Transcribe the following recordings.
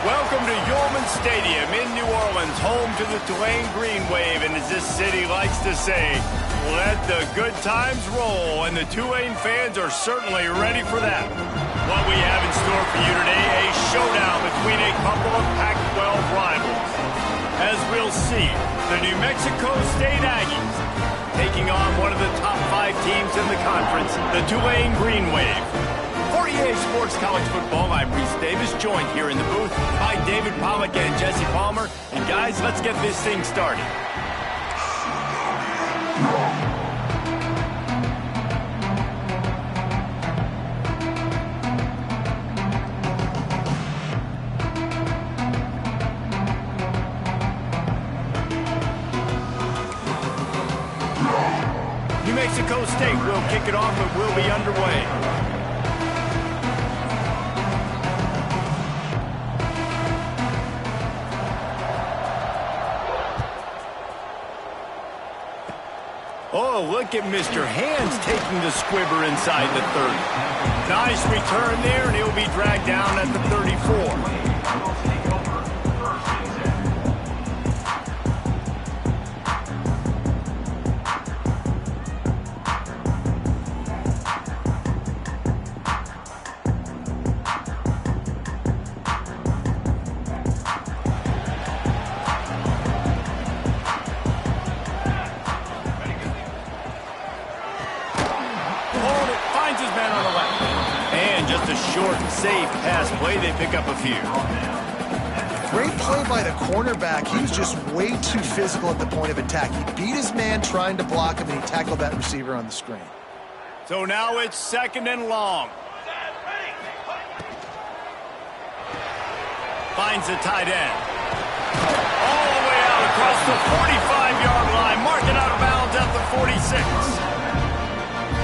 Welcome to Yulman Stadium in New Orleans, home to the Tulane Green Wave, and as this city likes to say, let the good times roll, and the Tulane fans are certainly ready for that. What we have in store for you today, a showdown between a couple of Pac-12 rivals. As we'll see, the New Mexico State Aggies taking on one of the top 5 teams in the conference, the Tulane Green Wave. For EA Sports College Football, I'm Reese Davis, joined here in the booth by David Pollack and Jesse Palmer. And guys, let's get this thing started. New Mexico State will kick it off and will be underway. Oh, look at Mr. Hands taking the squibber inside the 30. Nice return there, and he'll be dragged down at the 34. His man on the left. And just a short, safe pass play. They pick up a few. Great play by the cornerback. He was just way too physical at the point of attack. He beat his man trying to block him, and he tackled that receiver on the screen. So now it's 2nd and long. Finds the tight end. All the way out across the 45-yard line. Marking out of bounds at the 46.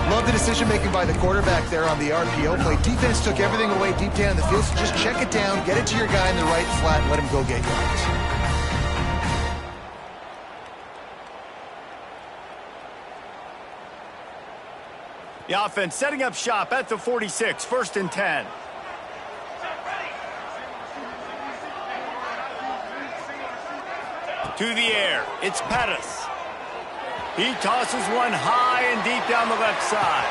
Love the decision-making by the quarterback there on the RPO play. Defense took everything away deep down in the field, so just check it down, get it to your guy in the right flat, and let him go get yards. The offense setting up shop at the 46, 1st and 10. To the air, it's Pettis. He tosses one high and deep down the left side.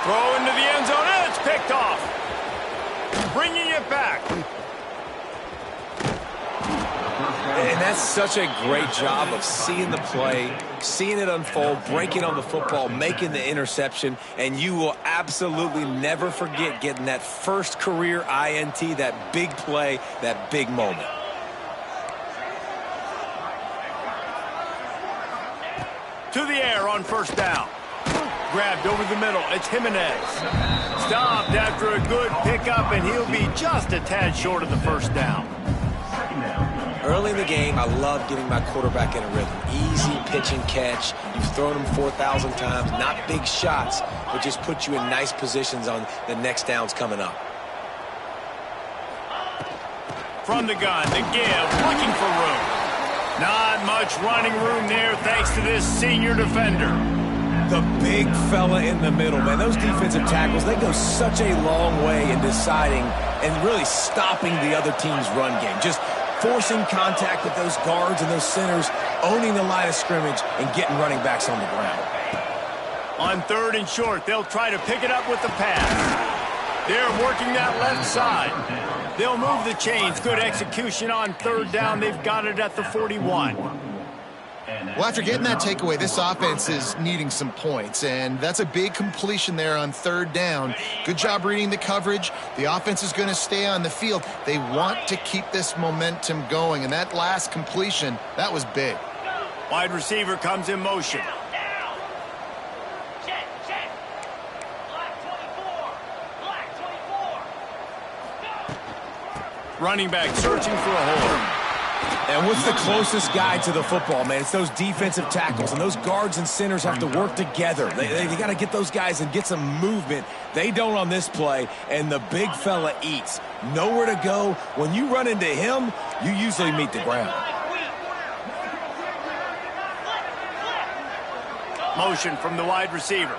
Throw into the end zone, and it's picked off. Bringing it back. And that's such a great job of seeing the play, seeing it unfold, breaking on the football, making the interception, and you will absolutely never forget getting that first career INT, that big play, that big moment. To the air on 1st down. Grabbed over the middle. It's Jimenez. Stopped after a good pickup, and he'll be just a tad short of the 1st down. Early in the game, I love getting my quarterback in a rhythm. Easy pitch and catch. You've thrown him 4,000 times. Not big shots, but just put you in nice positions on the next downs coming up. From the gun, the give, looking for room. Not much running room there thanks to this senior defender. The big fella in the middle, man. Those defensive tackles, they go such a long way in deciding and really stopping the other team's run game. Just forcing contact with those guards and those centers, owning the line of scrimmage, and getting running backs on the ground. On 3rd and short, they'll try to pick it up with the pass. They're working that left side. They'll move the chains. Good execution on 3rd down. They've got it at the 41. Well, after getting that takeaway, this offense is needing some points, and that's a big completion there on 3rd down. Good job reading the coverage. The offense is going to stay on the field. They want to keep this momentum going, and that last completion, that was big. Wide receiver comes in motion. Running back searching for a hole. And what's the closest guy to the football, man? It's those defensive tackles, and those guards and centers have to work together. They got to get those guys and get some movement. They don't on this play, and the big fella eats. Nowhere to go. When you run into him, you usually meet the ground. Motion from the wide receiver.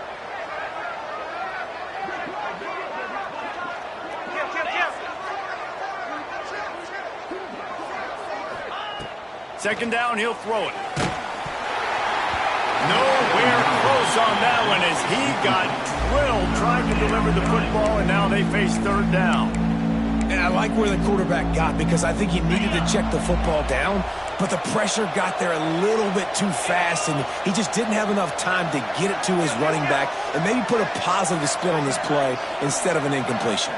Second down, he'll throw it. Nowhere close on that one as he got drilled trying to deliver the football, and now they face third down. And I like where the quarterback got because I think he needed to check the football down, but the pressure got there a little bit too fast, and he just didn't have enough time to get it to his running back and maybe put a positive spin on this play instead of an incompletion.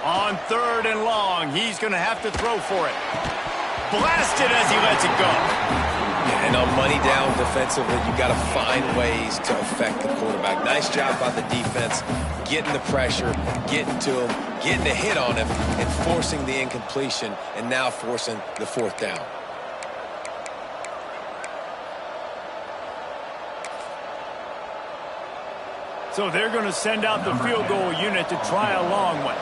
On third and long, he's going to have to throw for it. Blasted as he lets it go. Yeah, and on money down defensively, you got to find ways to affect the quarterback. Nice job by the defense, getting the pressure, getting to him, getting a hit on him, and forcing the incompletion, and now forcing the fourth down. So they're going to send out the field goal unit to try a long one.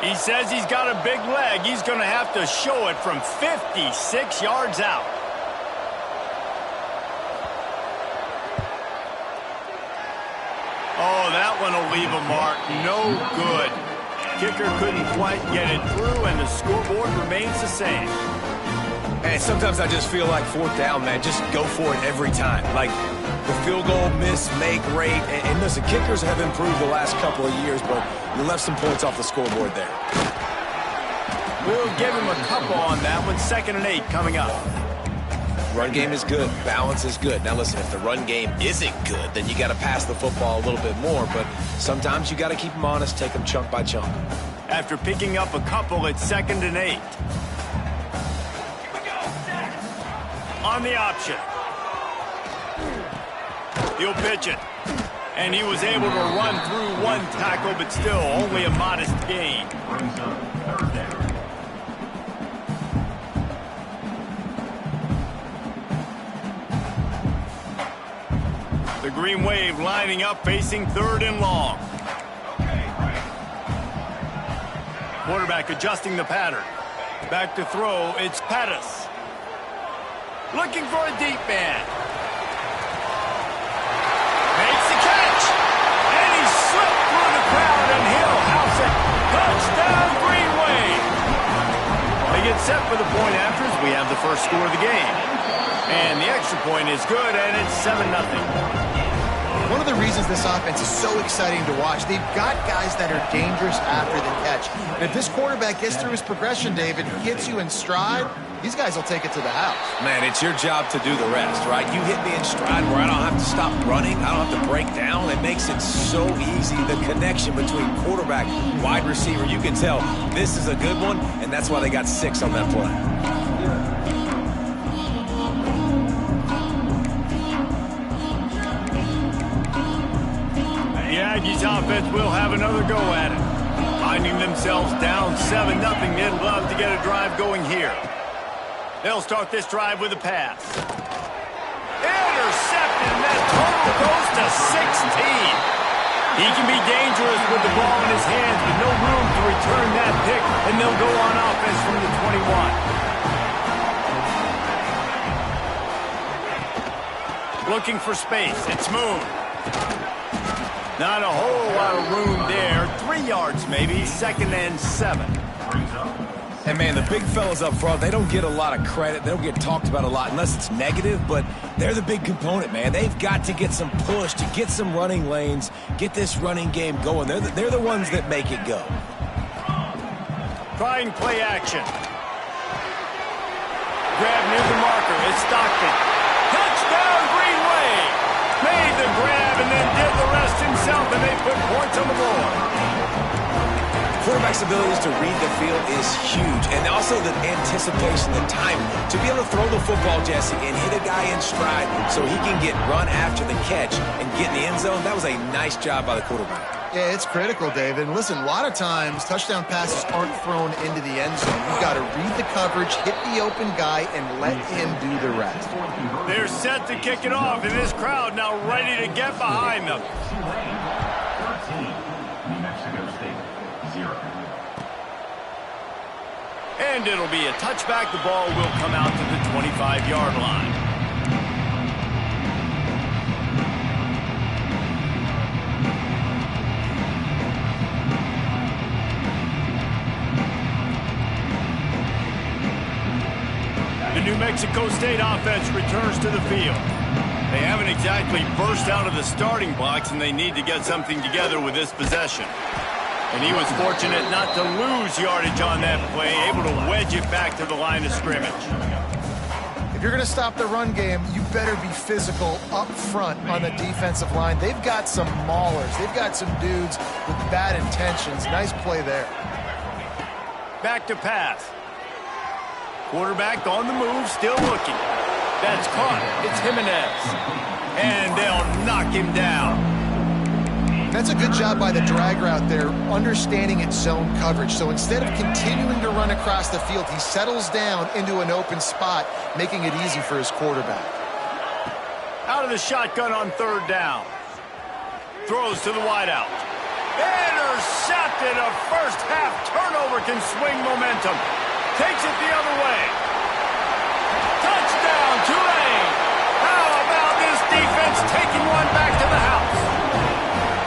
He says he's got a big leg. He's going to have to show it from 56 yards out. Oh, that one will leave a mark. No good. Kicker couldn't quite get it through, and the scoreboard remains the same. And sometimes I just feel like fourth down, man, just go for it every time. Like the field goal miss, make rate. And listen, kickers have improved the last couple of years, but you left some points off the scoreboard there. We'll give him a couple on that one. 2nd and 8 coming up. Run game is good. Balance is good. Now, listen, if the run game isn't good, then you got to pass the football a little bit more. But sometimes you got to keep them honest, take them chunk by chunk. After picking up a couple, it's 2nd and 8. On the option. He'll pitch it. And he was able to run through one tackle, but still only a modest gain. The Green Wave lining up, facing 3rd and long. Quarterback adjusting the pattern. Back to throw, it's Pettis. Looking for a deep man. Makes the catch. And he slipped through the crowd, and he'll house it. Touchdown, Green Wave. They get set for the point after as we have the first score of the game. And the extra point is good, and it's 7-0. One of the reasons this offense is so exciting to watch, they've got guys that are dangerous after the catch. And if this quarterback gets through his progression, David, hits you in stride, these guys will take it to the house. Man, it's your job to do the rest, right? You hit me in stride where I don't have to stop running. I don't have to break down. It makes it so easy. The connection between quarterback, wide receiver, you can tell this is a good one, and that's why they got 6 on that play. The Aggies offense will have another go at it. Finding themselves down 7-0, they'd love to get a drive going here. They'll start this drive with a pass. Intercepted, and that total goes to 16. He can be dangerous with the ball in his hands, but no room to return that pick, and they'll go on offense from the 21. Looking for space. It's Moon. Not a whole lot of room there. 3 yards maybe. 2nd and 7. And, man, the big fellas up front, they don't get a lot of credit. They don't get talked about a lot unless it's negative, but they're the big component, man. They've got to get some push, to get some running lanes, get this running game going. They're the ones that make it go. Trying play action. Grab near the marker. It's Stockton. Touchdown, Green Wave. Made the grab and then did the rest himself, and they put points on the board. Quarterback's abilities to read the field is huge, and also the anticipation, the timing. To be able to throw the football, Jesse, and hit a guy in stride so he can get run after the catch and get in the end zone, that was a nice job by the quarterback. Yeah, it's critical, David. And listen, a lot of times touchdown passes aren't thrown into the end zone. You've got to read the coverage, hit the open guy, and let him do the rest. They're set to kick it off, and this crowd now ready to get behind them. And it'll be a touchback. The ball will come out to the 25-yard line. Mexico State offense returns to the field. They haven't exactly burst out of the starting blocks, and they need to get something together with this possession. And he was fortunate not to lose yardage on that play, able to wedge it back to the line of scrimmage. If you're going to stop the run game, you better be physical up front on the defensive line. They've got some maulers. They've got some dudes with bad intentions. Nice play there. Back to pass. Quarterback on the move, still looking. That's caught. It's Jimenez. And they'll knock him down. That's a good job by the drag route there, understanding its zone coverage. So instead of continuing to run across the field, he settles down into an open spot, making it easy for his quarterback. Out of the shotgun on third down. Throws to the wideout. Intercepted. A first half turnover can swing momentum. Takes it the other way. Touchdown, Tulane. How about this defense taking one back to the house?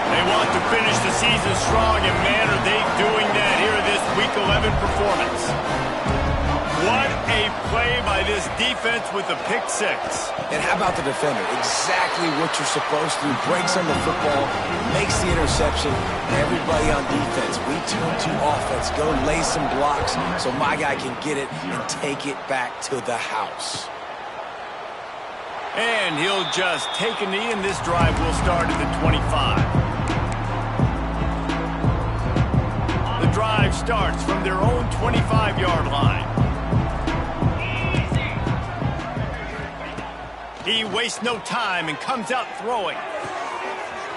They want to finish the season strong, and man, are they doing that here in this Week 11 performance. What a play by this defense with the pick six. And how about the defender? Exactly what you're supposed to do. Breaks on the football, makes the interception. Everybody on defense, we turn to offense. Go lay some blocks so my guy can get it and take it back to the house. And he'll just take a knee, and this drive will start at the 25. The drive starts from their own 25-yard line. He wastes no time and comes out throwing.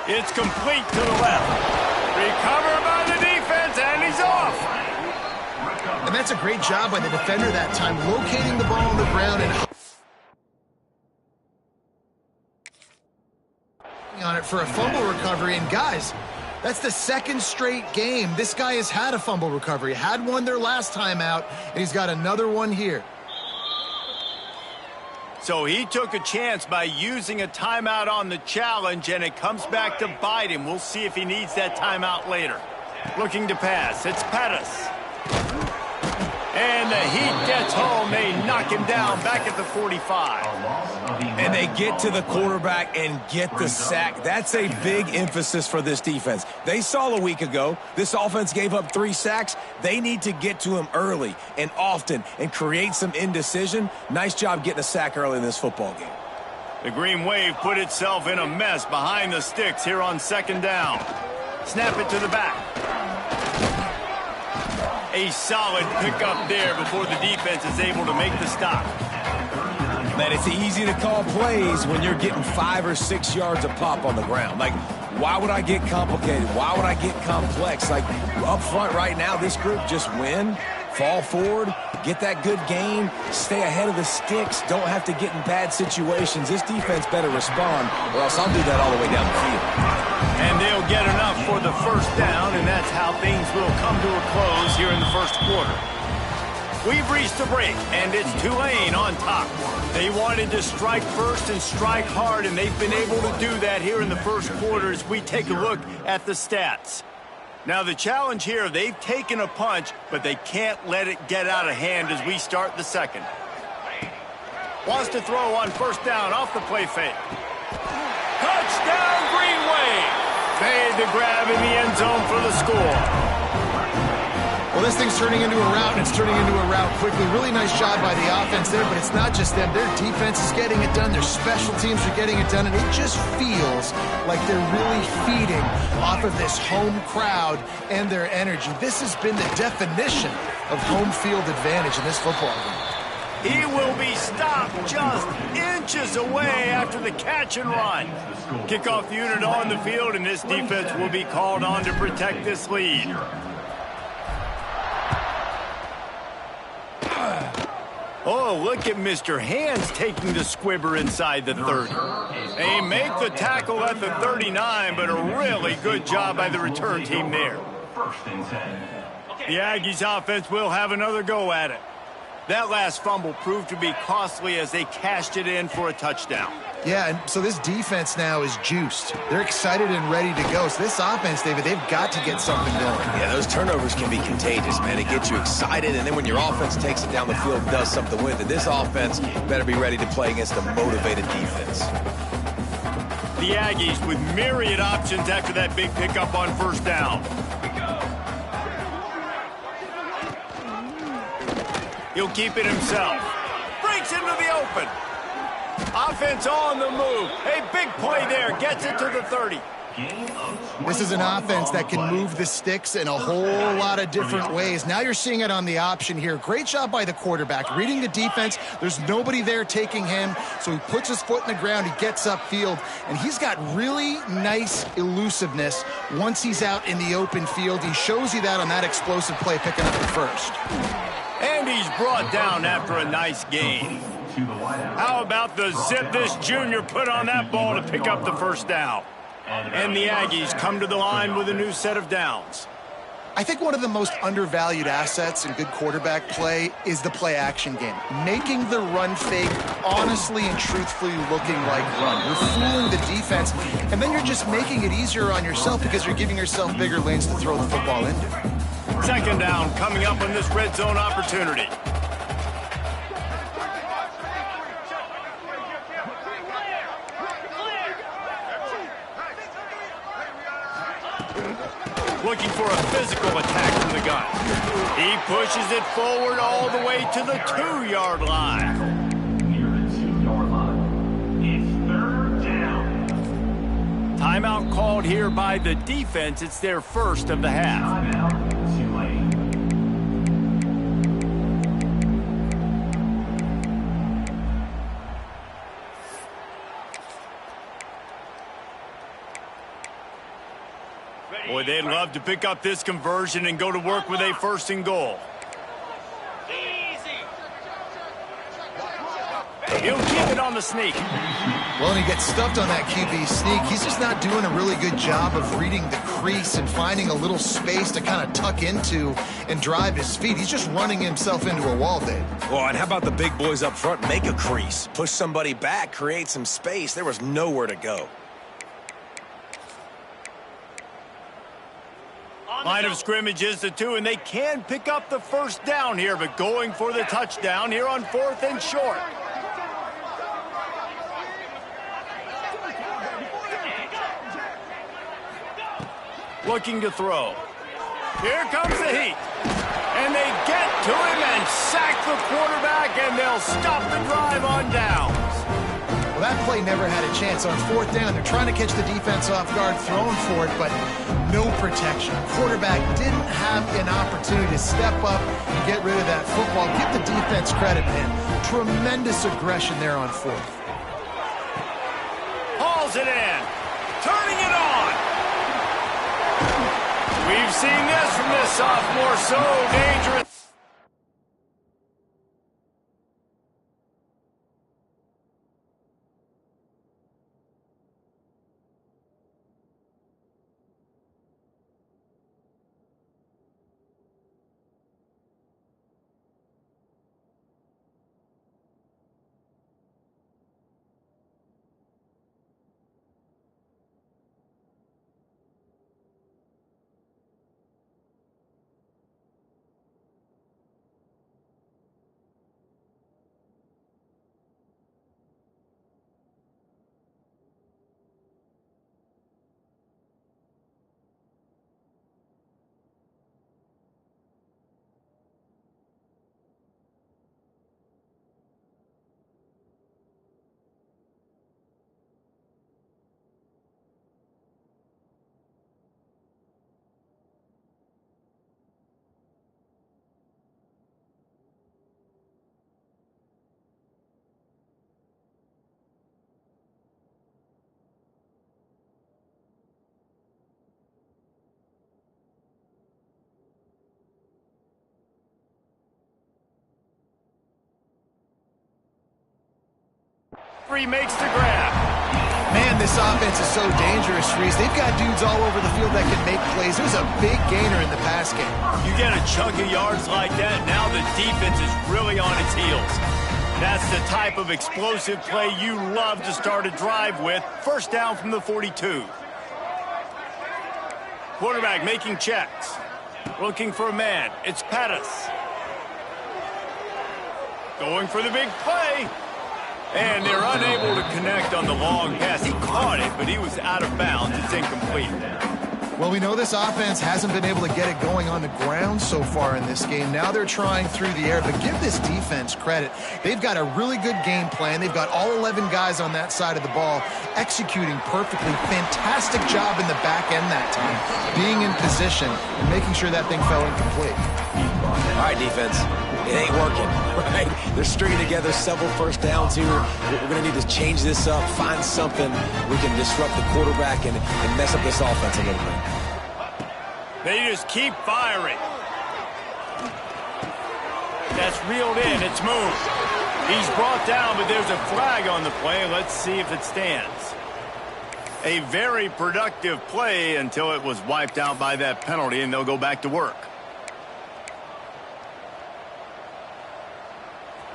It's complete to the left. Recovered by the defense, and he's off. And that's a great job by the defender that time, locating the ball on the ground and on it for a fumble recovery. And guys, that's the second straight game this guy has had a fumble recovery. Had one their last time out, and he's got another one here. So he took a chance by using a timeout on the challenge, and it comes back to bite him. We'll see if he needs that timeout later. Looking to pass. It's Pettis. And the heat gets home. They knock him down back at the 45. And they get to the quarterback and get the sack. That's a big emphasis for this defense. They saw a week ago this offense gave up 3 sacks. They need to get to him early and often and create some indecision. Nice job getting a sack early in this football game. The Green Wave put itself in a mess behind the sticks here on second down. Snap it to the back. A solid pickup there before the defense is able to make the stop. Man, it's easy to call plays when you're getting 5 or 6 yards a pop on the ground. Like, why would I get complicated? Why would I get complex? Like, up front right now, this group just win, fall forward, get that good gain, stay ahead of the sticks, don't have to get in bad situations. This defense better respond, or else I'll do that all the way down the field. And they'll get enough for the first down, and that's how things will come to a close here in the first quarter. We've reached the break, and it's Tulane on top. They wanted to strike first and strike hard, and they've been able to do that here in the first quarter as we take a look at the stats. Now, the challenge here, they've taken a punch, but they can't let it get out of hand as we start the second. Wants to throw on first down off the play fake. Touchdown, Green Wave! Made the grab in the end zone for the score. Well, this thing's turning into a rout, and it's turning into a rout quickly. Really nice job by the offense there, but it's not just them. Their defense is getting it done. Their special teams are getting it done, and it just feels like they're really feeding off of this home crowd and their energy. This has been the definition of home field advantage in this football game. He will be stopped just inches away after the catch and run. Kickoff unit on the field, and this defense will be called on to protect this lead. Oh, look at Mr. Hands taking the squibber inside the 30. They make the tackle at the 39, but a really good job by the return team there. The Aggies offense will have another go at it. That last fumble proved to be costly as they cashed it in for a touchdown. Yeah, and so this defense now is juiced. They're excited and ready to go. So this offense, David, they've got to get something going. Yeah, those turnovers can be contagious, man. It gets you excited, and then when your offense takes it down the field and does something with it, this offense better be ready to play against a motivated defense. The Aggies with myriad options after that big pickup on first down. He'll keep it himself. Breaks into the open. Offense on the move. A big play there. Gets it to the 30. This is an offense that can move the sticks in a whole lot of different ways. Now you're seeing it on the option here. Great job by the quarterback. Reading the defense. There's nobody there taking him. So he puts his foot in the ground. He gets upfield. And he's got really nice elusiveness once he's out in the open field. He shows you that on that explosive play, picking up the first. And he's brought down after a nice gain. How about the zip this junior put on that ball to pick up the first down? And the Aggies come to the line with a new set of downs. I think one of the most undervalued assets in good quarterback play is the play-action game. Making the run fake honestly and truthfully looking like run. You're fooling the defense, and then you're just making it easier on yourself because you're giving yourself bigger lanes to throw the football into. Second down coming up on this red zone opportunity. Looking for a physical attack from the gun. He pushes it forward all the way to the 2-yard line. Near the 2-yard line. It's third down. Timeout called here by the defense. It's their first of the half. Timeout, Tulane. Boy, they'd love to pick up this conversion and go to work with a first and goal. He'll keep it on the sneak. Well, and he gets stuffed on that QB sneak. He's just not doing a really good job of reading the crease and finding a little space to kind of tuck into and drive his feet. He's just running himself into a wall, Dave. Well, and how about the big boys up front? Make a crease. Push somebody back. Create some space. There was nowhere to go. Line of scrimmage is the 2, and they can pick up the first down here, but going for the touchdown here on 4th and short. Looking to throw. Here comes the heat. And they get to him and sack the quarterback, and they'll stop the drive on downs. Well, that play never had a chance. On 4th down, they're trying to catch the defense off guard, throwing for it, but no protection. Quarterback didn't have an opportunity to step up and get rid of that football. Give the defense credit, man. Tremendous aggression there on 4th. Hauls it in. Turning it on. We've seen this from this sophomore. So dangerous. Makes the grab. Man, this offense is so dangerous, Reese. They've got dudes all over the field that can make plays. It was a big gainer in the pass game. You get a chunk of yards like that, now the defense is really on its heels. That's the type of explosive play you love to start a drive with. First down from the 42. Quarterback making checks. Looking for a man. It's Pettis. Going for the big play. And they're unable to connect on the long pass. He caught it, but he was out of bounds. It's incomplete. Well, we know this offense hasn't been able to get it going on the ground so far in this game. Now they're trying through the air, but give this defense credit. They've got a really good game plan. They've got all 11 guys on that side of the ball executing perfectly. Fantastic job in the back end that time, being in position and making sure that thing fell incomplete. All right, defense. It ain't working, right? They're stringing together several first downs here. We're going to need to change this up, find something we can disrupt the quarterback and mess up this offense a little bit. They just keep firing. That's reeled in. It's moved. He's brought down, but there's a flag on the play. Let's see if it stands. A very productive play until it was wiped out by that penalty, and they'll go back to work.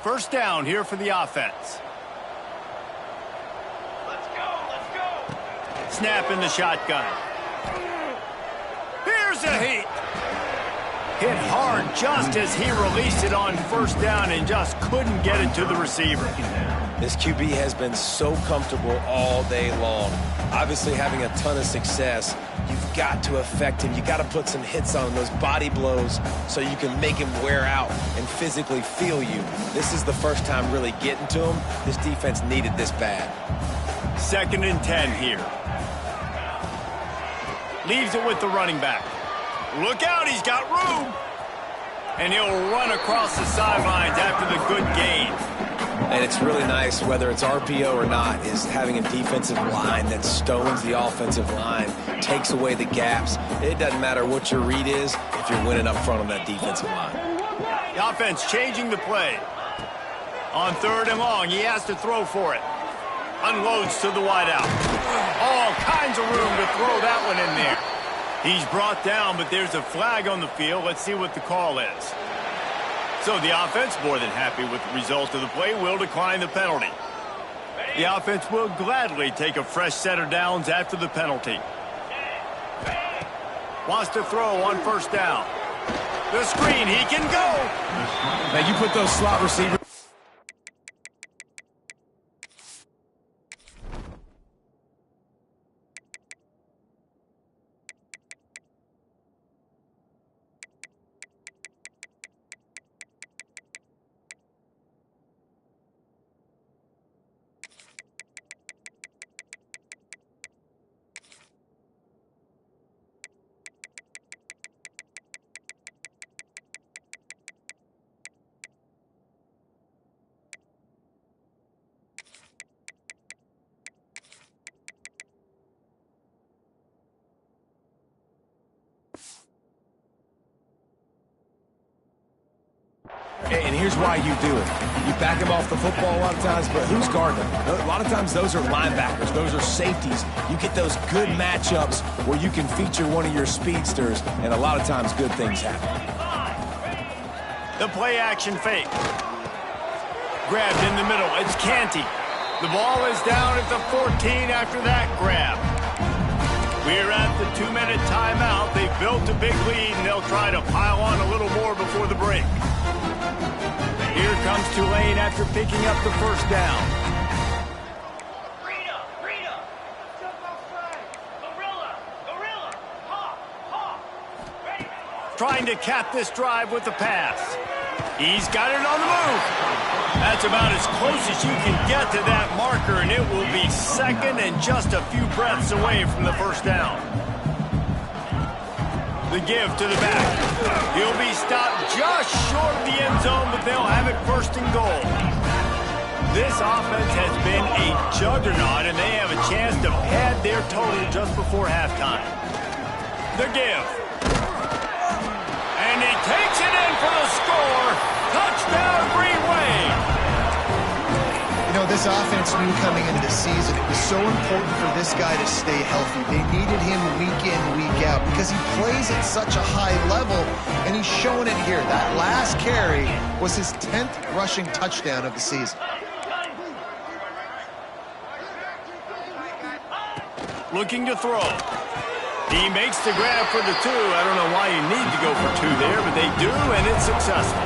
First down here for the offense. Let's go. Snap in the shotgun. Here's a heat. Hit hard just as he released it on first down and just couldn't get it to the receiver. This QB has been so comfortable all day long. Obviously having a ton of success. You've got to affect him. You've got to put some hits on him, those body blows, so you can make him wear out and physically feel you. This is the first time really getting to him. This defense needed this bad. 2nd and 10 here. Leaves it with the running back. Look out, he's got room. And he'll run across the sidelines after the good gain. And it's really nice, whether it's RPO or not, is having a defensive line that stones the offensive line, takes away the gaps. It doesn't matter what your read is if you're winning up front on that defensive line. The offense changing the play. On 3rd and long, he has to throw for it. Unloads to the wideout. All kinds of room to throw that one in there. He's brought down, but there's a flag on the field. Let's see what the call is. So the offense, more than happy with the result of the play, will decline the penalty. The offense will gladly take a fresh set of downs after the penalty. Wants to throw on first down. The screen, he can go. Now you put those slot receivers. And here's why you do it. You back him off the football a lot of times, but who's guarding him? A lot of times those are linebackers. Those are safeties. You get those good matchups where you can feature one of your speedsters, and a lot of times good things happen. The play action fake. Grabbed in the middle. It's Canty. The ball is down at the 14 after that grab. We're at the 2-minute timeout. They've built a big lead, and they'll try to pile on a little more before the break. Here comes Tulane after picking up the first down. Trying to cap this drive with the pass. He's got it on the move. That's about as close as you can get to that marker, and it will be 2nd and just a few breaths away from the first down. The give to the back. He'll be stopped just short of the end zone, but they'll have it 1st and goal. This offense has been a juggernaut, and they have a chance to pad their total just before halftime. The give. And he takes it in for the score. Touchdown, Green Wave. You know, this offense knew coming into the season it was so important for this guy to stay healthy. They needed him week in, week out because he plays at such a high level, and he's showing it here. That last carry was his 10th rushing touchdown of the season. Looking to throw. He makes the grab for the 2. I don't know why you need to go for 2 there, but they do, and it's successful.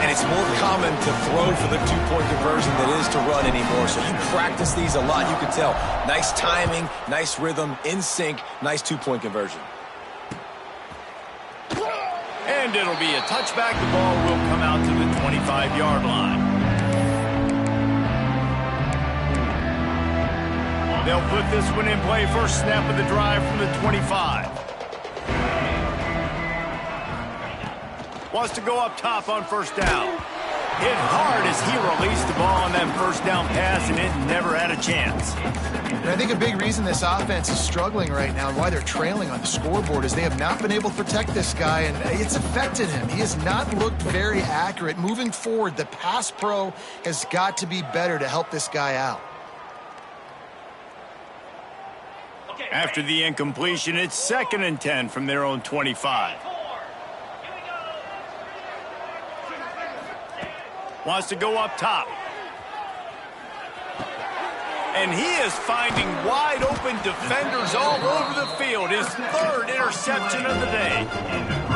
And it's more common to throw for the 2-point conversion than it is to run anymore. So you practice these a lot. You can tell. Nice timing, nice rhythm, in sync, nice 2-point conversion. And it'll be a touchback. The ball will come out to the 25-yard line. They'll put this one in play. First snap of the drive from the 25. Wants to go up top on first down. Hit hard as he released the ball on that first down pass, and it never had a chance. And I think a big reason this offense is struggling right now and why they're trailing on the scoreboard is they have not been able to protect this guy, and it's affected him. He has not looked very accurate. Moving forward, the pass pro has got to be better to help this guy out. After the incompletion, it's 2nd and 10 from their own 25. Wants to go up top. And he is finding wide open defenders all over the field. His 3rd interception of the day.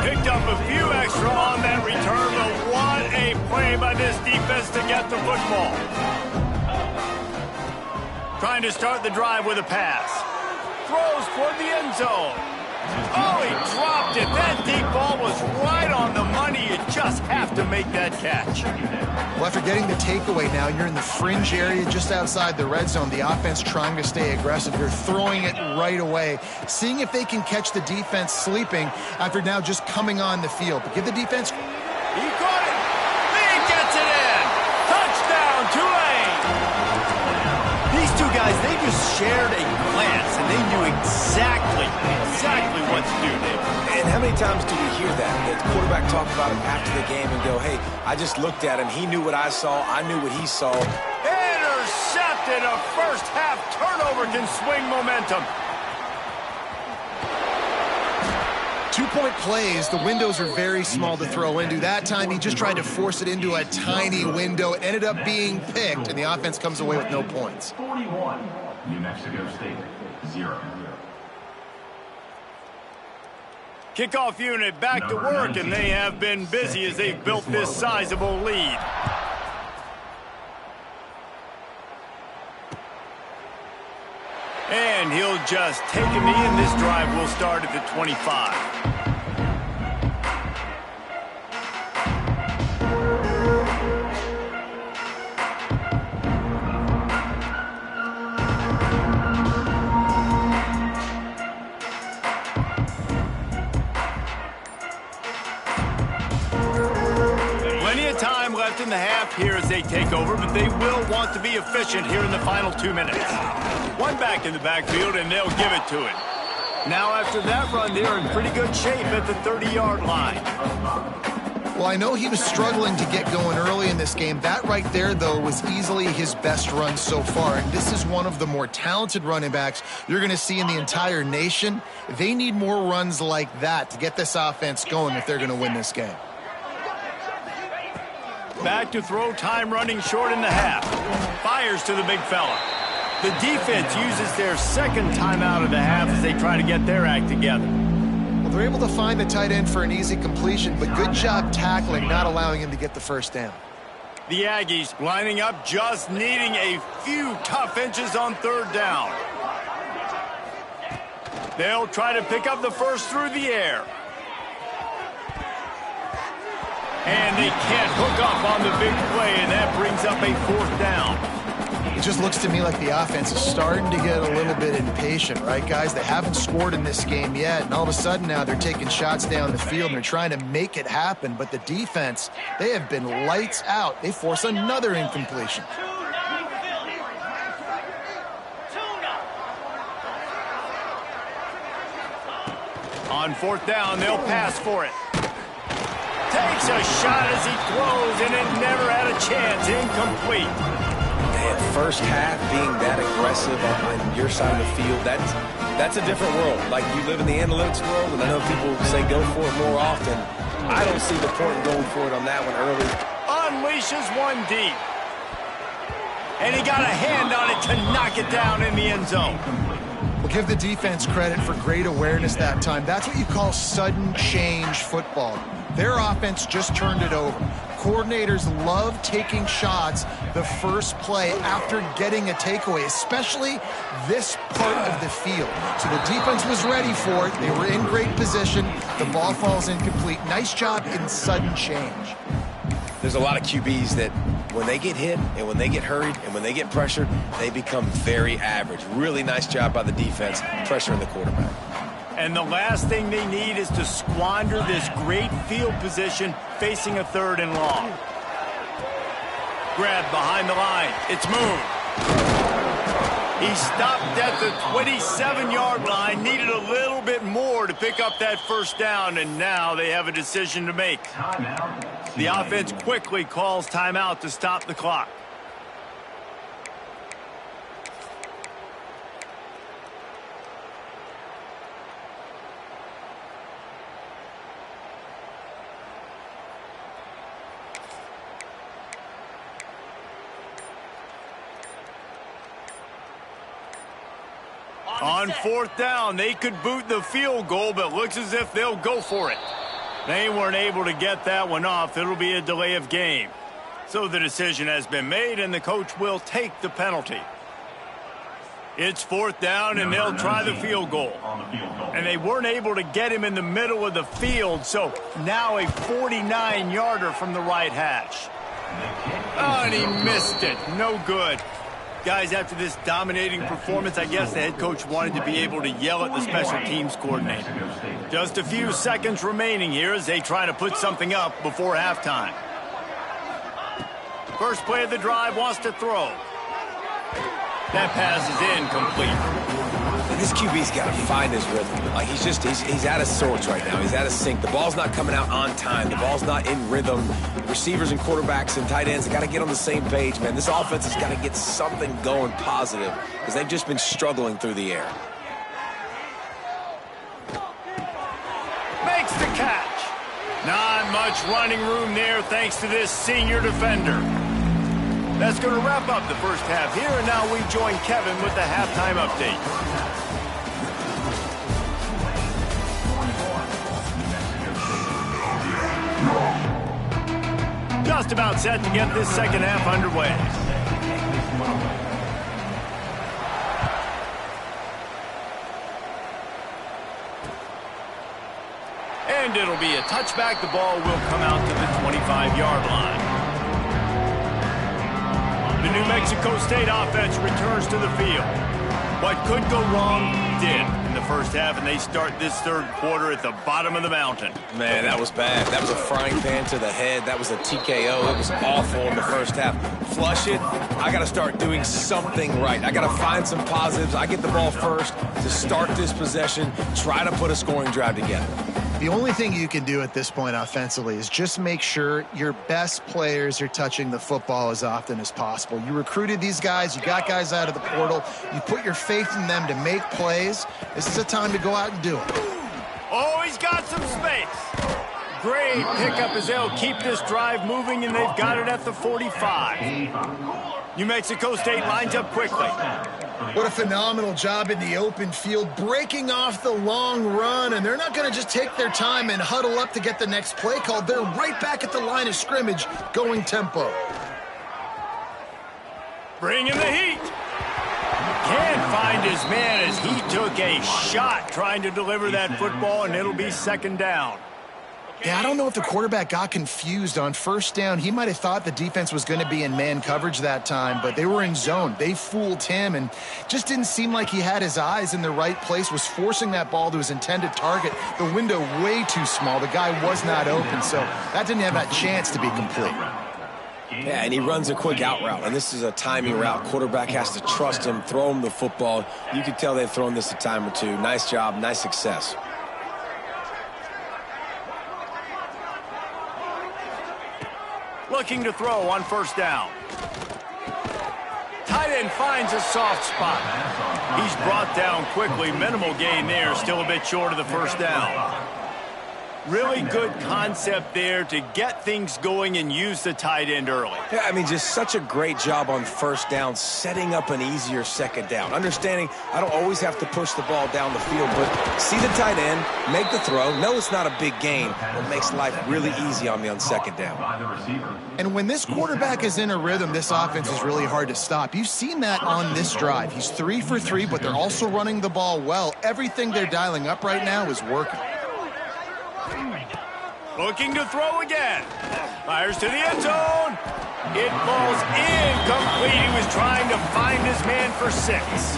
Picked up a few extra on that return, but what a play by this defense to get the football. Trying to start the drive with a pass. Throws toward the end zone. Oh, he dropped it. That deep ball was right on the money. You just have to make that catch. Well, after getting the takeaway now, you're in the fringe area just outside the red zone. The offense trying to stay aggressive. They're throwing it right away, seeing if they can catch the defense sleeping after now just coming on the field. But give the defense... He caught it. He gets it in. Touchdown, Tulane. These two guys, they just shared a glance, and they knew exactly what to do, David. And how many times do we hear that? The quarterback talk about him after the game and go, hey, I just looked at him. He knew what I saw. I knew what he saw. Intercepted. A first-half turnover can swing momentum. 2-point plays, the windows are very small to throw into. That time, he just tried to force it into a tiny window. It ended up being picked, and the offense comes away with no points. 41, New Mexico State, 0. Kickoff unit back to work, and they have been busy as they've built this sizable lead. And he'll just take him in. This drive will start at the 25. In the half here as they take over, but they will want to be efficient here in the final 2 minutes. One back in the backfield, and they'll give it to it. Now after that run, they're in pretty good shape at the 30-yard line. Well, I know he was struggling to get going early in this game. That right there, though, was easily his best run so far. And this is one of the more talented running backs you're going to see in the entire nation. They need more runs like that to get this offense going if they're going to win this game. Back to throw, time running short in the half. Fires to the big fella. The defense uses their 2nd timeout of the half as they try to get their act together. Well, they're able to find the tight end for an easy completion, but good job tackling, not allowing him to get the first down. The Aggies lining up, just needing a few tough inches on 3rd down. They'll try to pick up the first through the air. And they can't hook up on the big play, and that brings up a 4th down. It just looks to me like the offense is starting to get a little bit impatient, right, guys? They haven't scored in this game yet, and all of a sudden now they're taking shots down the field, and they're trying to make it happen. But the defense, they have been lights out. They force another incompletion. On 4th down, they'll pass for it. Takes a shot as he throws, and it never had a chance. Incomplete. They had first half being that aggressive on your side of the field, that's a different world. Like, you live in the analytics world, and I know people say go for it more often. I don't see the point in going for it on that one early. Unleashes one deep. And he got a hand on it to knock it down in the end zone. We'll give the defense credit for great awareness that time. That's what you call sudden change football. Their offense just turned it over. Coordinators love taking shots the first play after getting a takeaway, especially this part of the field. So the defense was ready for it. They were in great position. The ball falls incomplete. Nice job in sudden change. There's a lot of QBs that when they get hit and when they get hurried and when they get pressured, they become very average. Really nice job by the defense pressuring the quarterback. And the last thing they need is to squander this great field position facing a 3rd and long. Grab behind the line. It's moved. He stopped at the 27-yard line, needed a little bit more to pick up that first down, and now they have a decision to make. The offense quickly calls timeout to stop the clock. On 4th down, they could boot the field goal, but looks as if they'll go for it. They weren't able to get that one off. It'll be a delay of game. So the decision has been made, and the coach will take the penalty. It's 4th down, and they'll try the field goal. And they weren't able to get him in the middle of the field, so now a 49-yarder from the right hash. Oh, and he missed it. No good. Guys, after this dominating performance, I guess the head coach wanted to be able to yell at the special teams coordinator. Just a few seconds remaining here as they try to put something up before halftime. First play of the drive, wants to throw. That pass is incomplete. This QB's got to find his rhythm. Like, he's out of sorts right now. He's out of sync. The ball's not coming out on time. The ball's not in rhythm. Receivers and quarterbacks and tight ends have got to get on the same page, man. This offense has got to get something going positive because they've just been struggling through the air. Makes the catch. Not much running room there thanks to this senior defender. That's going to wrap up the first half here, and now we join Kevin with the halftime update. Just about set to get this second half underway. And it'll be a touchback. The ball will come out to the 25-yard line. The New Mexico State offense returns to the field. What could go wrong did in the first half, and they start this third quarter at the bottom of the mountain. Man, that was bad. That was a frying pan to the head. That was a TKO. It was awful in the first half. Flush it. I got to start doing something right. I got to find some positives. I get the ball first to start this possession, try to put a scoring drive together. The only thing you can do at this point offensively is just make sure your best players are touching the football as often as possible. You recruited these guys. You got guys out of the portal. You put your faith in them to make plays. This is a time to go out and do it. Oh, he's got some space. Great pickup as they'll keep this drive moving, and they've got it at the 45. New Mexico State lines up quickly. What a phenomenal job in the open field, breaking off the long run, and they're not going to just take their time and huddle up to get the next play called. They're right back at the line of scrimmage, going tempo. Bringing the heat. Can't find his man as he took a shot trying to deliver that football, and it'll be second down. Yeah, I don't know if the quarterback got confused on first down. He might have thought the defense was going to be in man coverage that time, but they were in zone. They fooled him and just didn't seem like he had his eyes in the right place, was forcing that ball to his intended target. The window way too small. The guy was not open, so that didn't have that chance to be complete. Yeah, and he runs a quick out route, and this is a timing route. Quarterback has to trust him, throw him the football. You can tell they've thrown this a time or two. Nice job, nice success. Looking to throw on first down. tight end finds a soft spot. He's brought down quickly. Minimal gain there. Still a bit short of the first down. Really good concept there to get things going and use the tight end early. Yeah, I mean, just such a great job on first down, setting up an easier second down. Understanding I don't always have to push the ball down the field, but see the tight end, make the throw. No, it's not a big gain, but makes life really easy on me on second down. And when this quarterback is in a rhythm, this offense is really hard to stop. You've seen that on this drive. He's 3 for 3, but they're also running the ball well. Everything they're dialing up right now is working. Looking to throw again. Fires to the end zone. It falls incomplete. He was trying to find his man for 6.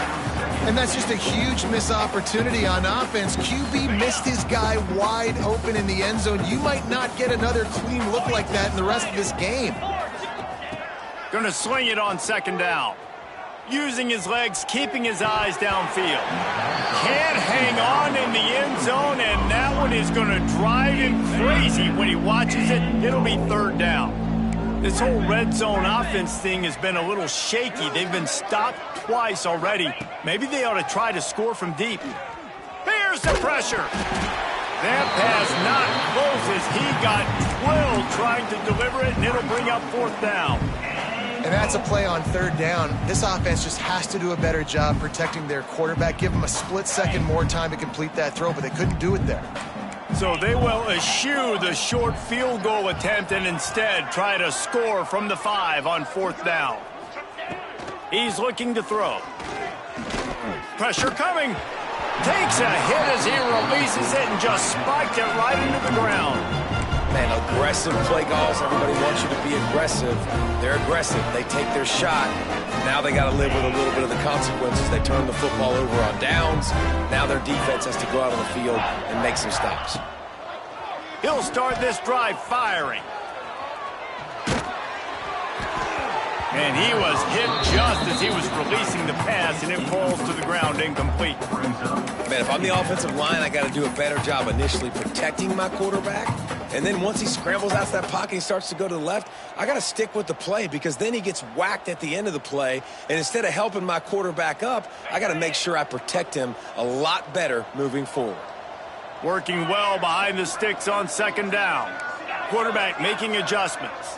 And that's just a huge missed opportunity on offense. QB missed his guy wide open in the end zone. You might not get another clean look like that in the rest of this game. Going to swing it on second down. Using his legs, keeping his eyes downfield. Can't hang on in the end zone, and that one is going to drive him crazy when he watches it. It'll be third down. This whole red zone offense thing has been a little shaky. They've been stopped twice already. Maybe they ought to try to score from deep. Here's the pressure. That pass not close as he got drilled trying to deliver it, and it'll bring up fourth down. And that's a play on third down. This offense just has to do a better job protecting their quarterback. Give him a split second more time to complete that throw, but they couldn't do it there. So they will eschew the short field goal attempt and instead try to score from the 5 on fourth down. He's looking to throw. Pressure coming. Takes a hit as he releases it and just spiked it right into the ground. Man, aggressive play calls. Everybody wants you to be aggressive. They're aggressive. They take their shot. Now they got to live with a little bit of the consequences. They turn the football over on downs. Now their defense has to go out on the field and make some stops. He'll start this drive firing. And he was hit just as he was releasing the pass, and it falls to the ground incomplete. Man, if I'm the offensive line, I got to do a better job initially protecting my quarterback. And then once he scrambles out of that pocket, he starts to go to the left, I got to stick with the play because then he gets whacked at the end of the play. And instead of helping my quarterback up, I got to make sure I protect him a lot better moving forward. Working well behind the sticks on second down. Quarterback making adjustments.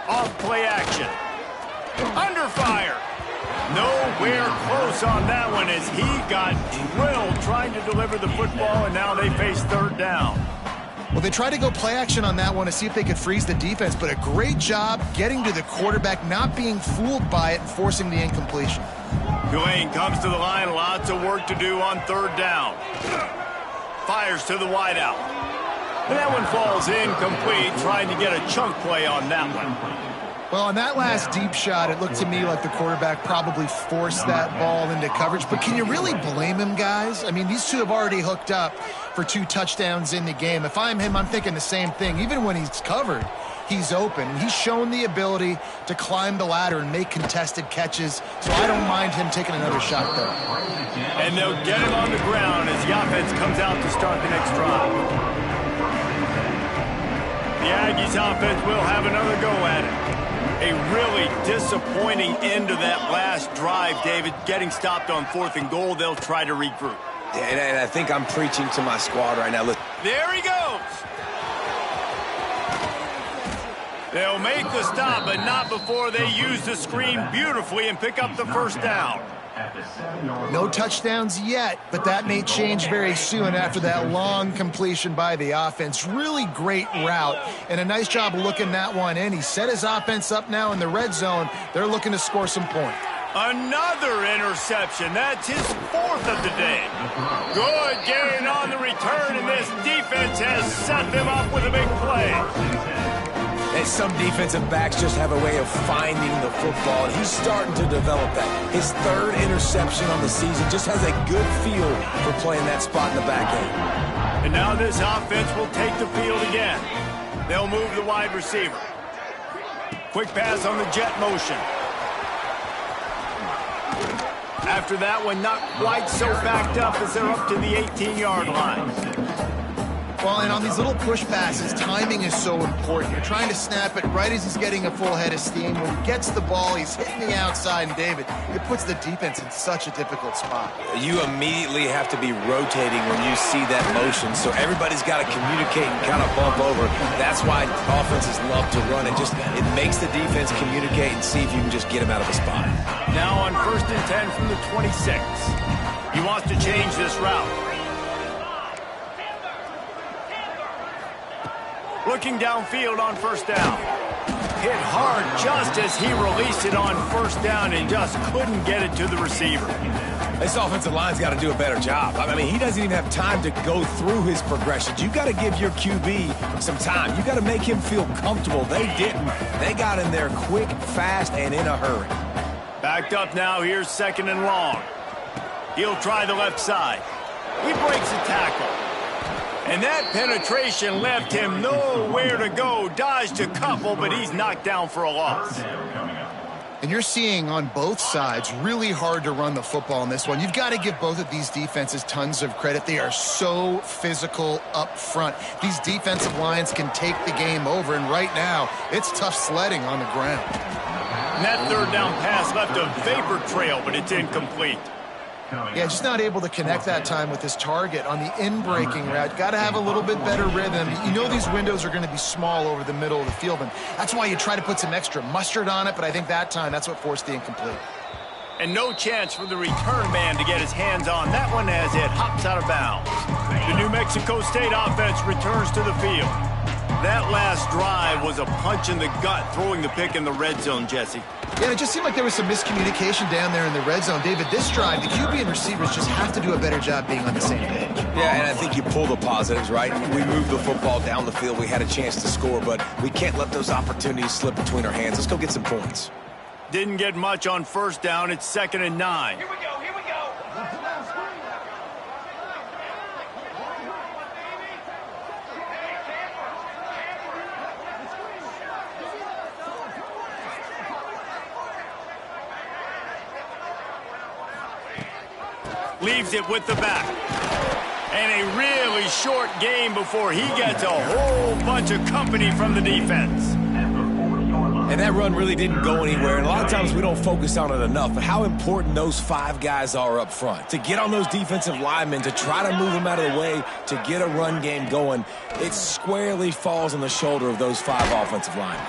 Off play action. Under fire. Nowhere close on that one as he got drilled trying to deliver the football, and now they face third down. Well, they tried to go play action on that one to see if they could freeze the defense, but a great job getting to the quarterback, not being fooled by it, and forcing the incompletion. Tulane comes to the line. Lots of work to do on third down. Fires to the wideout. And that one falls incomplete, trying to get a chunk play on that one. Well, on that last deep shot, it looked to me like the quarterback probably forced that ball into coverage. But can you really blame him, guys? I mean, these two have already hooked up for 2 touchdowns in the game. If I'm him, I'm thinking the same thing. Even when he's covered, he's open. And he's shown the ability to climb the ladder and make contested catches. So I don't mind him taking another shot there. And they'll get him on the ground as the offense comes out to start the next drive. The Aggies offense will have another go at it. A really disappointing end to that last drive, David. Getting stopped on 4th and goal, they'll try to regroup. Yeah, and I think I'm preaching to my squad right now. Look. There he goes. They'll make the stop, but not before they use the screen beautifully and pick up the first down. No touchdowns yet, but that may change very soon after that long completion by the offense. Really great route, and a nice job of looking that one in. He set his offense up now in the red zone. They're looking to score some points. Another interception. That's his 4th of the day. Good gain on the return, and this defense has set them up with a big play. And some defensive backs just have a way of finding the football, and he's starting to develop that. His 3rd interception on the season, just has a good feel for playing that spot in the back end. And now this offense will take the field again. They'll move the wide receiver. Quick pass on the jet motion. After that one, not quite so backed up as they're up to the 18-yard line. Well, and on these little push passes, timing is so important. You're trying to snap it right as he's getting a full head of steam. When he gets the ball, he's hitting the outside, and David, it puts the defense in such a difficult spot. You immediately have to be rotating when you see that motion, so everybody's got to communicate and kind of bump over. That's why offenses love to run. It makes the defense communicate and see if you can just get him out of a spot. Now on 1st and 10 from the 26. He wants to change this route. Looking downfield on 1st down. Hit hard just as he released it on 1st down and just couldn't get it to the receiver. This offensive line's got to do a better job. I mean, he doesn't even have time to go through his progressions. You got to give your QB some time. You got to make him feel comfortable. They didn't. They got in there quick, fast, and in a hurry. Backed up now. Here's 2nd and long. He'll try the left side. He breaks a tackle. And that penetration left him nowhere to go. Dodged a couple, but he's knocked down for a loss. And you're seeing on both sides really hard to run the football in this one. You've got to give both of these defenses tons of credit. They are so physical up front. These defensive lines can take the game over, and right now, it's tough sledding on the ground. And that 3rd down pass left a vapor trail, but it's incomplete. Yeah, just not able to connect that time with his target on the in-breaking route. Got to have a little bit better rhythm. You know these windows are going to be small over the middle of the field, and that's why you try to put some extra mustard on it, but I think that time that's what forced the incomplete. And no chance for the return man to get his hands on that one as it hops out of bounds. The New Mexico State offense returns to the field. That last drive was a punch in the gut, throwing the pick in the red zone, Jesse. Yeah, and it just seemed like there was some miscommunication down there in the red zone. David, this drive, the QB and receivers just have to do a better job being on the same page. Yeah, and I think you pull the positives, right? We moved the football down the field. We had a chance to score, but we can't let those opportunities slip between our hands. Let's go get some points. Didn't get much on 1st down. It's 2nd and 9. Here we go, here we go. Leaves it with the back. And a really short game before he gets a whole bunch of company from the defense. And that run really didn't go anywhere. And a lot of times we don't focus on it enough. But how important those 5 guys are up front. To get on those defensive linemen, to try to move them out of the way, to get a run game going, it squarely falls on the shoulder of those 5 offensive linemen.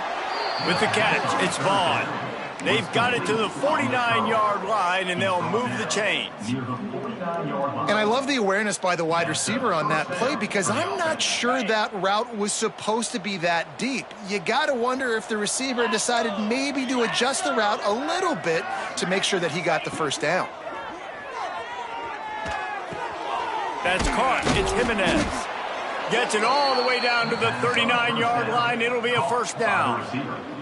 With the catch, it's Vaughn. They've got it to the 49-yard line, and they'll move the chains. And I love the awareness by the wide receiver on that play because I'm not sure that route was supposed to be that deep. You got to wonder if the receiver decided maybe to adjust the route a little bit to make sure that he got the 1st down. That's caught. It's Jimenez. Gets it all the way down to the 39-yard line. It'll be a 1st down.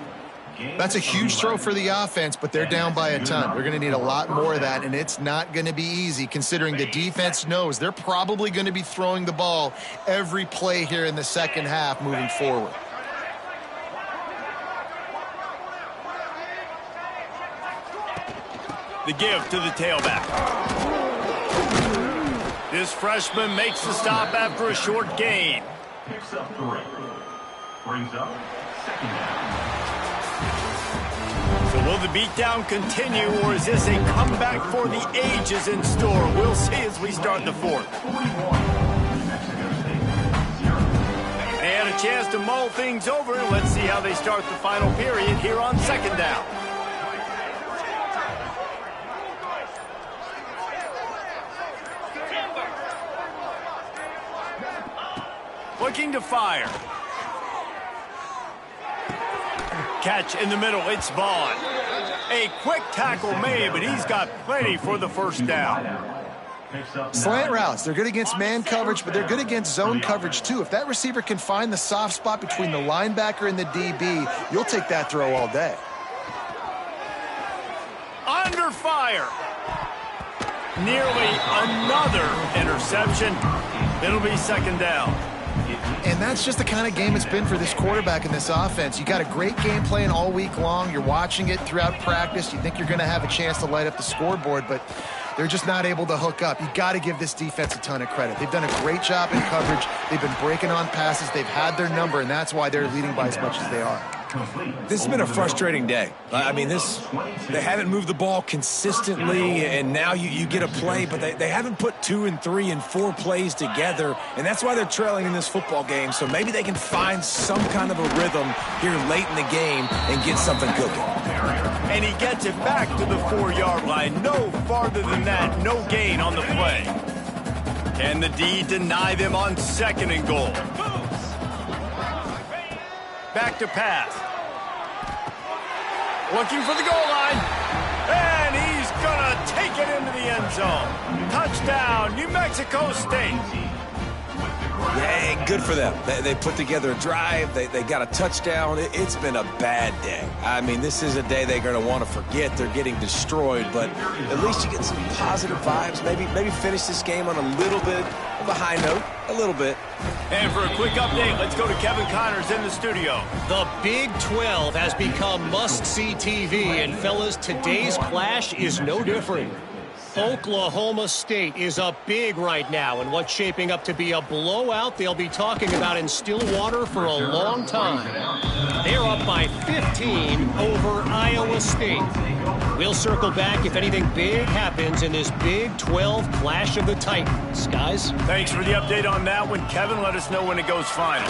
That's a huge throw for the offense, but they're down by a ton. They're going to need a lot more of that, and it's not going to be easy considering the defense knows they're probably going to be throwing the ball every play here in the 2nd half moving forward. The give to the tailback. This freshman makes the stop after a short gain. Picks up 3. Brings up 2nd down. So will the beatdown continue, or is this a comeback for the ages in store? We'll see as we start the 4th. They had a chance to mull things over. Let's see how they start the final period here on 2nd down. Looking to fire. Catch in the middle, it's Vaughn. A quick tackle made, but he's got plenty for the 1st down. Slant routes, they're good against man coverage, but they're good against zone coverage too. If that receiver can find the soft spot between the linebacker and the DB, you'll take that throw all day. Under fire. Nearly another interception. It'll be 2nd down. And that's just the kind of game it's been for this quarterback in this offense. You got a great game plan all week long. You're watching it throughout practice. You think you're going to have a chance to light up the scoreboard, but They're just not able to hook up. You got to give this defense a ton of credit. They've done a great job in coverage. They've been breaking on passes. They've had their number, and that's why they're leading by as much as they are. This has been a frustrating day. I mean, they haven't moved the ball consistently, and now you get a play, but they haven't put 2 and 3 and 4 plays together, and that's why they're trailing in this football game. So maybe they can find some kind of a rhythm here late in the game and get something cooking. And he gets it back to the 4-yard line. No farther than that, no gain on the play. Can the D deny them on 2nd and goal? Back to pass. Looking for the goal line. And he's going to take it into the end zone. Touchdown, New Mexico State. Yeah, good for them. They put together a drive. They got a touchdown. It's been a bad day. I mean, this is a day they're going to want to forget. They're getting destroyed, but at least you get some positive vibes. Maybe finish this game on a little bit of a high note. A little bit. And for a quick update, let's go to Kevin Connors in the studio. The Big 12 has become must-see TV, and fellas, today's clash is no different. Oklahoma State is up big right now in what's shaping up to be a blowout they'll be talking about in Stillwater for a long time. They're up by 15 over Iowa State. We'll circle back if anything big happens in this Big 12 clash of the Titans. Guys? Thanks for the update on that one, Kevin. Let us know when it goes final.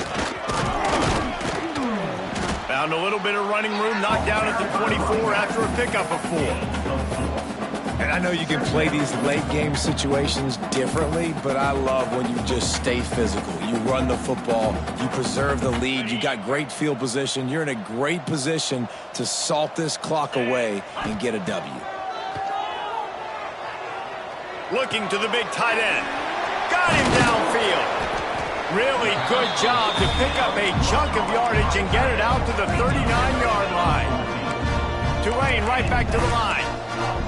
Found a little bit of running room, knocked down at the 24 after a pickup of 4. And I know you can play these late-game situations differently, but I love when you just stay physical. You run the football, you preserve the lead, you got great field position. You're in a great position to salt this clock away and get a W. Looking to the big tight end. Got him downfield. Really good job to pick up a chunk of yardage and get it out to the 39-yard line. Tulane right back to the line.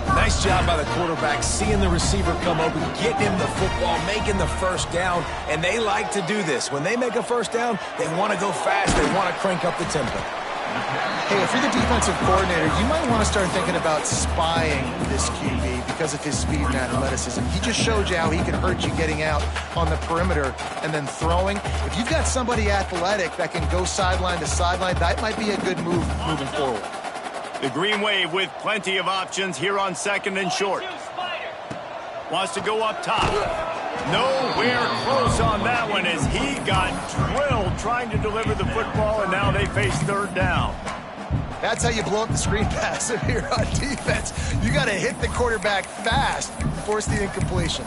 Nice job by the quarterback, seeing the receiver come open, getting him the football, making the first down, and they like to do this. When they make a first down, they want to go fast. They want to crank up the tempo. Hey, if you're the defensive coordinator, you might want to start thinking about spying this QB because of his speed and athleticism. He just showed you how he can hurt you getting out on the perimeter and then throwing. If you've got somebody athletic that can go sideline to sideline, that might be a good move moving forward. The Green Wave with plenty of options here on 2nd and short. Wants to go up top. Nowhere close on that one as he got drilled trying to deliver the football, and now they face 3rd down. That's how you blow up the screen pass if you're on defense. You got to hit the quarterback fast and force the incompletion.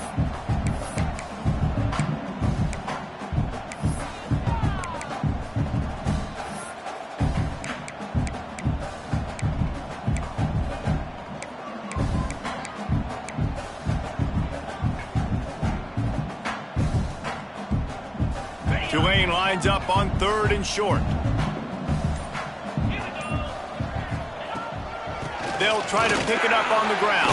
Tulane lines up on 3rd and short. They'll try to pick it up on the ground.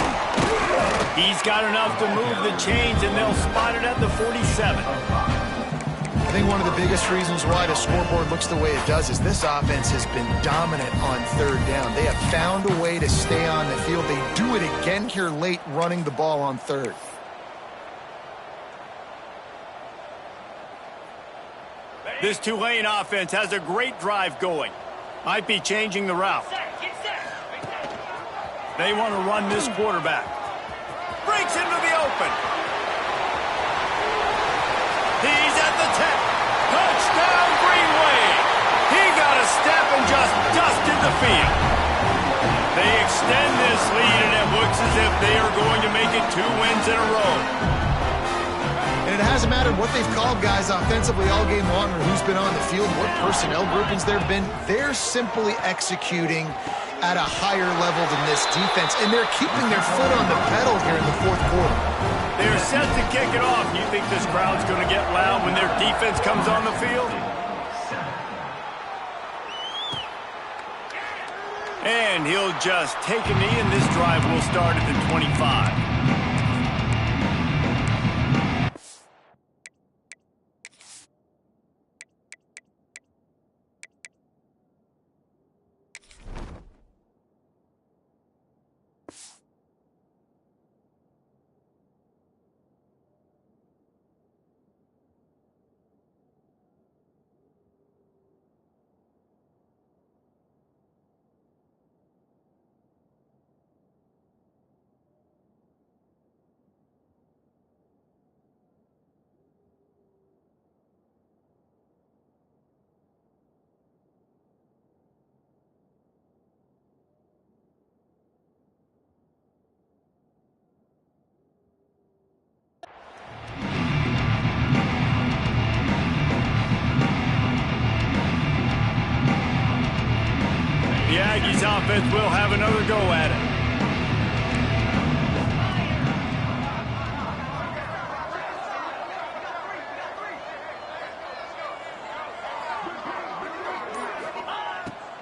He's got enough to move the chains, and they'll spot it at the 47. I think one of the biggest reasons why the scoreboard looks the way it does is this offense has been dominant on 3rd down. They have found a way to stay on the field. They do it again here late, running the ball on 3rd. This Tulane offense has a great drive going. Might be changing the route. They want to run this quarterback. Breaks into the open. He's at the 10. Touchdown, Green Wave. He got a step and just dusted the field. They extend this lead, and it looks as if they are going to make it 2 wins in a row. And it hasn't mattered what they've called guys offensively all game long or who's been on the field, what personnel groupings there have been. They're simply executing at a higher level than this defense, and they're keeping their foot on the pedal here in the 4th quarter. They're set to kick it off. You think this crowd's going to get loud when their defense comes on the field? And he'll just take a knee, and this drive will start at the 25. offense will have another go at it.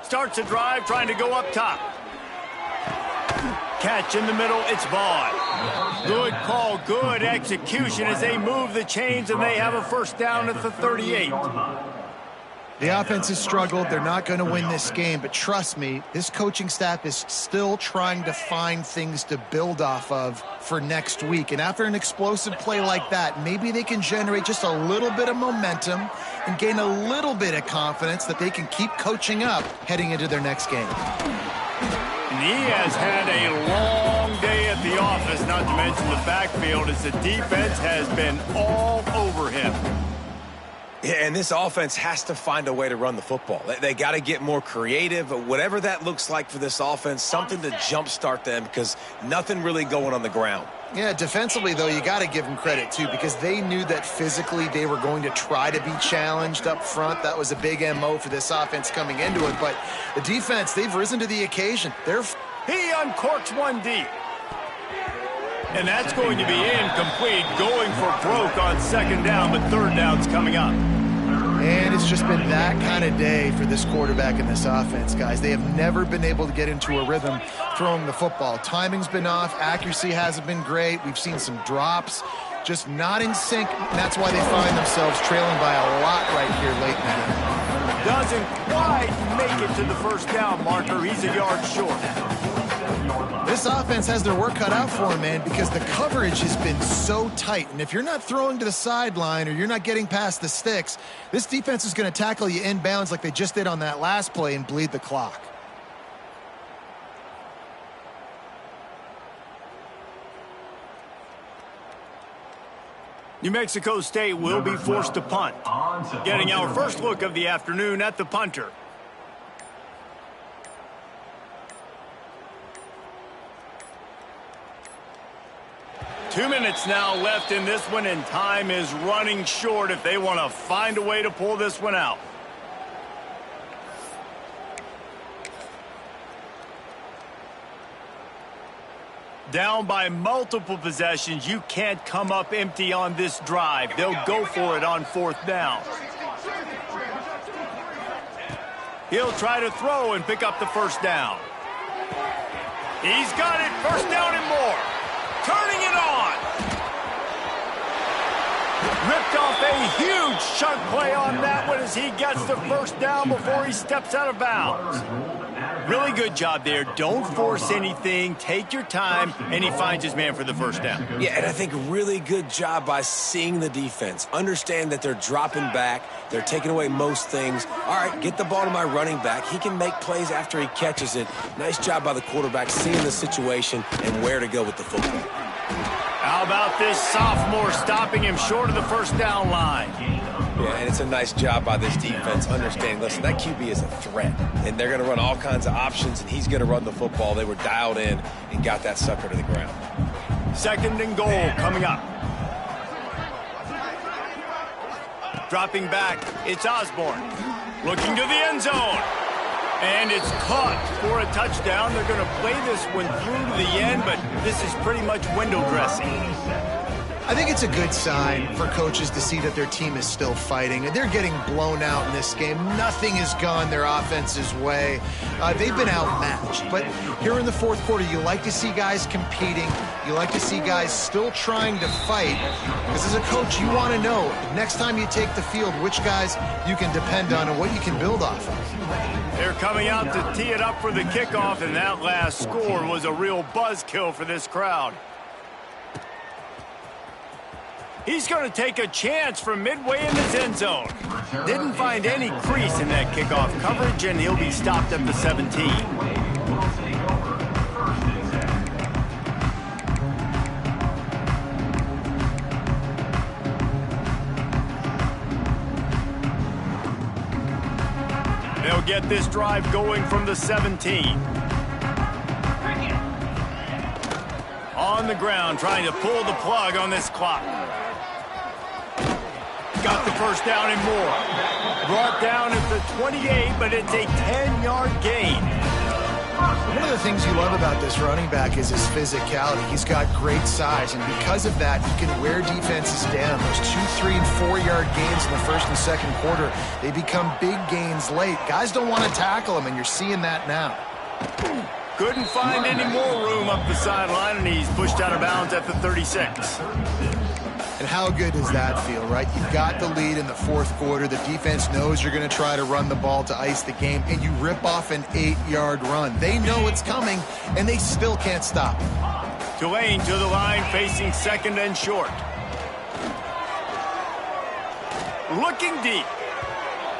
Starts a drive, trying to go up top. Catch in the middle, it's Vaughn. Good call, good execution as they move the chains, and they have a first down at the 38. The offense has struggled. They're not going to win this game, but trust me, this coaching staff is still trying to find things to build off of for next week. And after an explosive play like that, maybe they can generate just a little bit of momentum and gain a little bit of confidence that they can keep coaching up heading into their next game. And he has had a long day at the office, not to mention the backfield, as the defense has been all over him. Yeah, and this offense has to find a way to run the football. They got to get more creative, whatever that looks like for this offense, something to jumpstart them because nothing really going on the ground. Yeah, defensively, though, you got to give them credit, too, because they knew that physically they were going to try to be challenged up front. That was a big MO for this offense coming into it. But the defense, they've risen to the occasion. He uncorks one deep. And that's going to be incomplete, going for broke on second down, but third down's coming up. And it's just been that kind of day for this quarterback and this offense, guys. They have never been able to get into a rhythm throwing the football. Timing's been off. Accuracy hasn't been great. We've seen some drops, just not in sync. And that's why they find themselves trailing by a lot right here late in the game. Doesn't quite make it to the first down marker. He's a yard short. This offense has their work cut out for them, man, because the coverage has been so tight. And if you're not throwing to the sideline or you're not getting past the sticks, this defense is going to tackle you inbounds like they just did on that last play and bleed the clock. New Mexico State will be forced to punt. Getting our first look of the afternoon at the punter. Two minutes now left in this one, and time is running short if they want to find a way to pull this one out. Down by multiple possessions, you can't come up empty on this drive. They'll go for it on fourth down. He'll try to throw and pick up the first down. He's got it, first down and more. Turning it on. Ripped off a huge chunk play on that one as he gets the first down before he steps out of bounds. Really good job there. Don't force anything. Take your time, and he finds his man for the first down. Yeah, and I think really good job by seeing the defense. Understand that they're dropping back. They're taking away most things. All right, get the ball to my running back. He can make plays after he catches it. Nice job by the quarterback seeing the situation and where to go with the football. How about this sophomore stopping him short of the first down line? Yeah, and it's a nice job by this defense understanding, listen, that QB is a threat, and they're going to run all kinds of options, and he's going to run the football. They were dialed in and got that sucker to the ground. Second and goal coming up. Dropping back, it's Osborne. Looking to the end zone. And it's caught for a touchdown. They're going to play this one through to the end, but this is pretty much window dressing. I think it's a good sign for coaches to see that their team is still fighting. And they're getting blown out in this game. Nothing has gone their offense's way. They've been outmatched. But here in the fourth quarter, you like to see guys competing. You like to see guys still trying to fight. Because as a coach, you want to know, next time you take the field, which guys you can depend on and what you can build off of. They're coming out to tee it up for the kickoff, and that last score was a real buzzkill for this crowd. He's going to take a chance from midway in his end zone. Didn't find any crease in that kickoff coverage, and he'll be stopped at the 17. They'll get this drive going from the 17. On the ground, trying to pull the plug on this clock. Got the first down and more. Brought down at the 28, but it's a 10-yard gain. One of the things you love about this running back is his physicality. He's got great size, and because of that, he can wear defenses down. Those 2, 3, and 4-yard gains in the first and second quarter, they become big gains late. Guys don't want to tackle him, and you're seeing that now. Couldn't find any more room up the sideline, and he's pushed out of bounds at the 36. And how good does that feel, right? You've got the lead in the fourth quarter. The defense knows you're going to try to run the ball to ice the game, and you rip off an 8-yard run. They know it's coming, and they still can't stop it. Tulane to the line, facing second and short. Looking deep.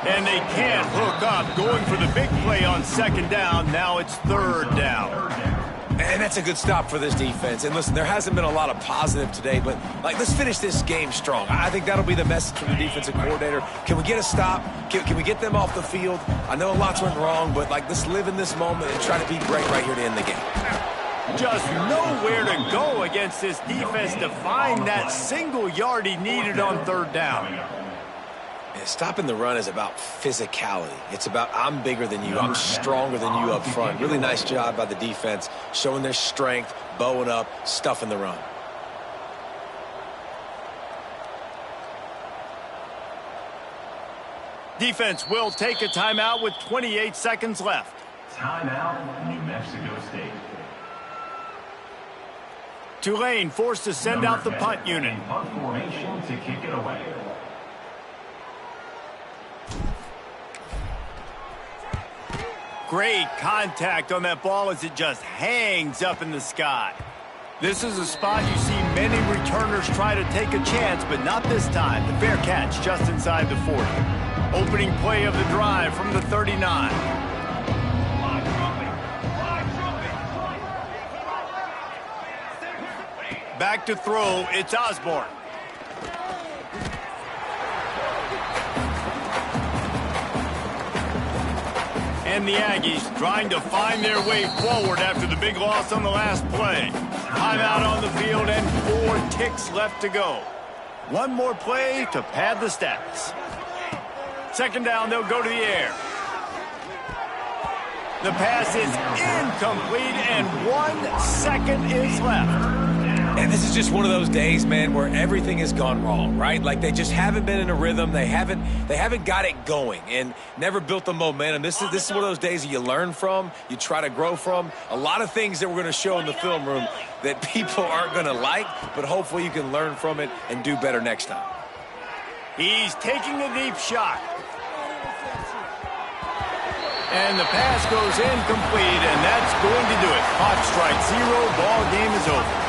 And they can't hook up, going for the big play on second down. Now it's third down. And that's a good stop for this defense. And listen, there hasn't been a lot of positive today, but let's finish this game strong. I think that'll be the message from the defensive coordinator. Can we get a stop? Can we get them off the field? I know lots went wrong, but let's live in this moment and try to be great right here to end the game. Just nowhere to go against this defense to find that single yard he needed on third down. Stopping the run is about physicality. It's about I'm bigger than you, I'm stronger than you up front. Really nice job by the defense, showing their strength, bowing up, stuffing the run. Defense will take a timeout with 28 seconds left. Timeout, New Mexico State. Tulane forced to send out the punt unit. Punt formation to kick it away. Great contact on that ball as it just hangs up in the sky. This is a spot you see many returners try to take a chance, but not this time. The fair catch just inside the 40. Opening play of the drive from the 39. Back to throw, it's Osborne. And the Aggies trying to find their way forward after the big loss on the last play. Timeout on the field and 4 ticks left to go. One more play to pad the stats. Second down, they'll go to the air. The pass is incomplete and 1 second is left. And this is just one of those days, man, where everything has gone wrong, right? Like they just haven't been in a rhythm. They haven't got it going and never built the momentum. This is one of those days that you learn from, you try to grow from. A lot of things that we're going to show in the film room that people aren't going to like, but hopefully you can learn from it and do better next time. He's taking a deep shot. And the pass goes incomplete, and that's going to do it. Clock strike 0, ball game is over.